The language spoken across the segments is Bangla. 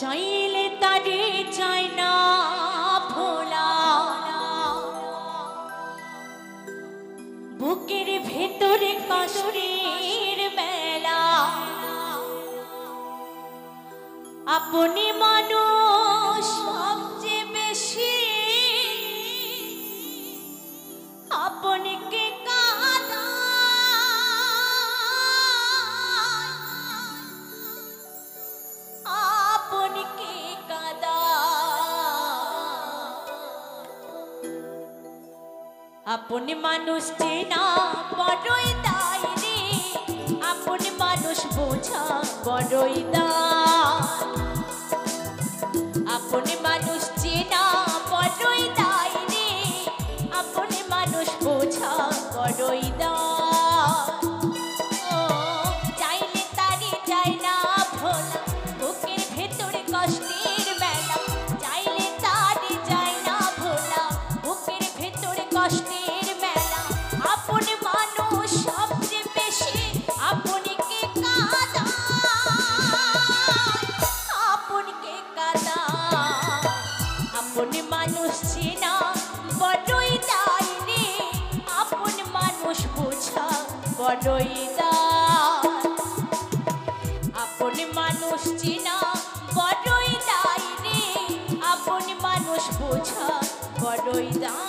চাইলে তারে চায় না ভোলা, বুকের ভেতরে কষ্টের মেলা। আপনি মানুষ সবচেয়ে বেশি আপনকে কাঁদা, আপনকে কাঁদা। আপনি মানুষ চেনা বড়ই দায় রে, আপনি মানুষ বোঝা বড়ই দায়। আপনি মানুষ চেনা বড়ই দায় রে, আপনি মানুষ বোঝা বড়ই দায়। ও চাইলে তারে চায় না ভোলা, বুকের ভেতরে কষ্টের মেলা। চাইলে তারে চায় না ভোলা, বুকের ভেতরে কষ্টের মেলা। আপনি মানুষ সবচেয়ে বেশি আপনকে কাঁদা, আপনকে কাঁদা। আপনি মানুষ চেনা বড়ই দায় রে, আপনি মানুষ বোঝা বড়ই দায়। আপনি মানুষ চেনা বড়ই দায় রে, আপনি মানুষ বোঝা বড়ই দায়।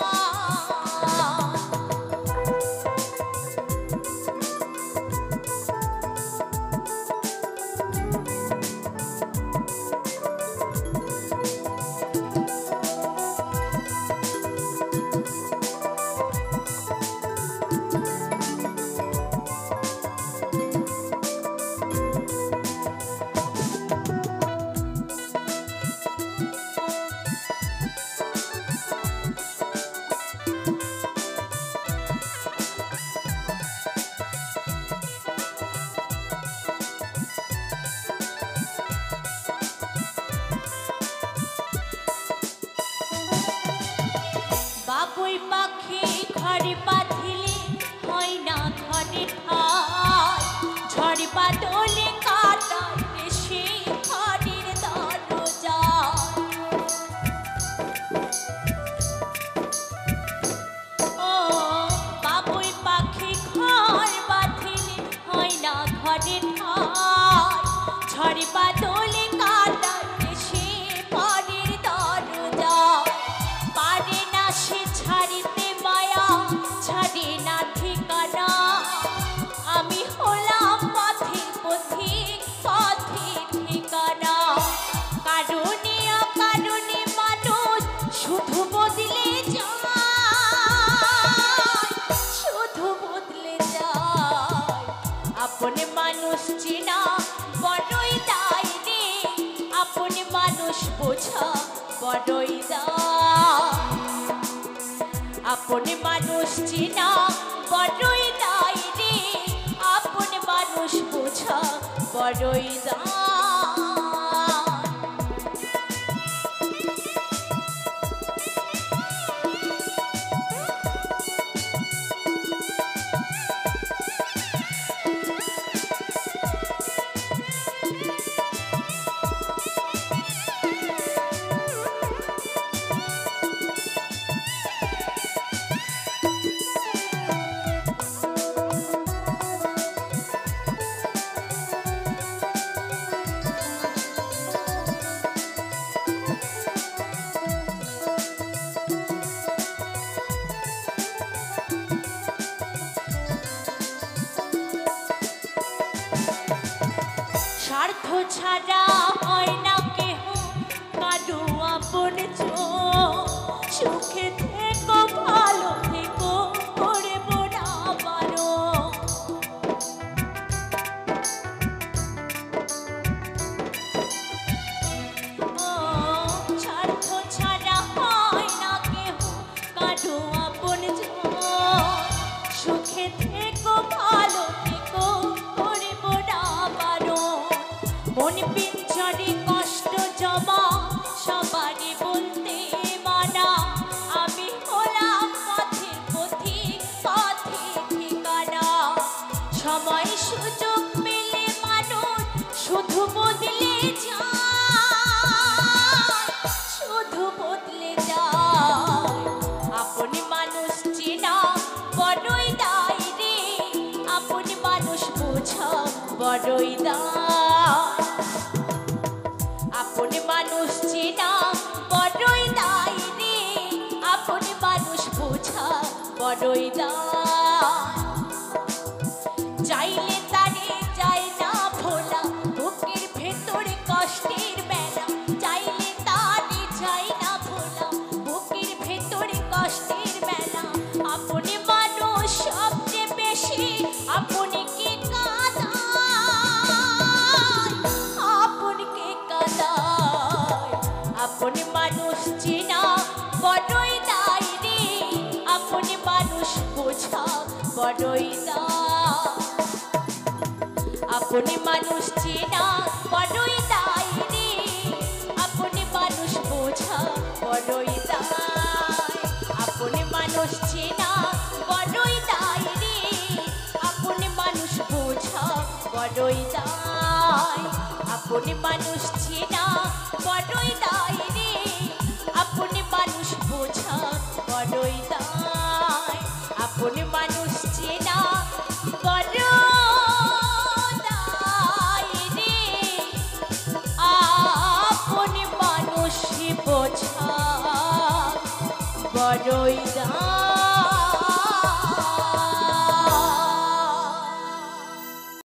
বাবুই পাখি ঘরে বাঁধিলে হয় না ঘরে ঠাই, ঝড় বাদলে কাটায় সেই ঘরের দরজা। ও বাবুই পাখি ঘর বাঁধিলে হয় না ঘরে ঠাই, ঝড় বাদলে কাটায় সেই ঘরের দরজা। পারে না সে ছাড়িতে মায়া, ছাড়ে না ঠিকানা। আমি হলাম পথের পথিক, পথের ঠিকানা। কারণে অকারণে মানুষ শুধু বদলে যায়, শুধু বদলে যায়। আপনি মানুষ চেনা বড়ই দায় রে, আপনি মানুষ বোঝা বড়ই দায়। আপনি মানুষ চেনা বড়ই দায় রে, আপনি মানুষ বোঝা বড়ই দায়। স্বার্থ ছাড়া হয় না কেহ কারো আপন, সুখে থেকো ভালো থেকো করব না পারো। ও স্বার্থ ছাড়া হয় না কেহ কারো আপন, সুখে থেকো ভালো থেকো করব না পারো। মন পিঞ্জরে কষ্ট জমা সবারই বলতে মানা। আমি হলাম পথের পথিক, পথের ঠিকানা। সময় সুযোগ পেলে মানুষ শুধু বদলে যায়, বড়ই দায়। আপন মানুষ চেনা বড়ই দায় রে, আপন মানুষ বোঝা বড়ই দায়। চাইলে তারে যায় না ভোলা, বুকের ভেতরে কষ্টের বেলা। চাইলে তারে যায় না ভোলা, বুকের ভেতরে কষ্টের বেলা। আপনি মানুষ সবচেয়ে বেশি আপনকে কাঁদায়, আপনকে কাঁদায়। আপনি মানুষ চেনা বড়ই দায় রে, আপনি মানুষ বোঝা বড়ই দায়। আপনি মানুষ চেনা বড়ই দায় রে, আপনি মানুষ বোঝা বড়ই দায়। আপনি মানুষ চেনা বড়ই দায় রে, আপনি মানুষ বোঝা বড়ই দায়। আপনি মানুষ চেনা বড়ই দায় রে, আপনি মানুষ বোঝা বড়ই দায়।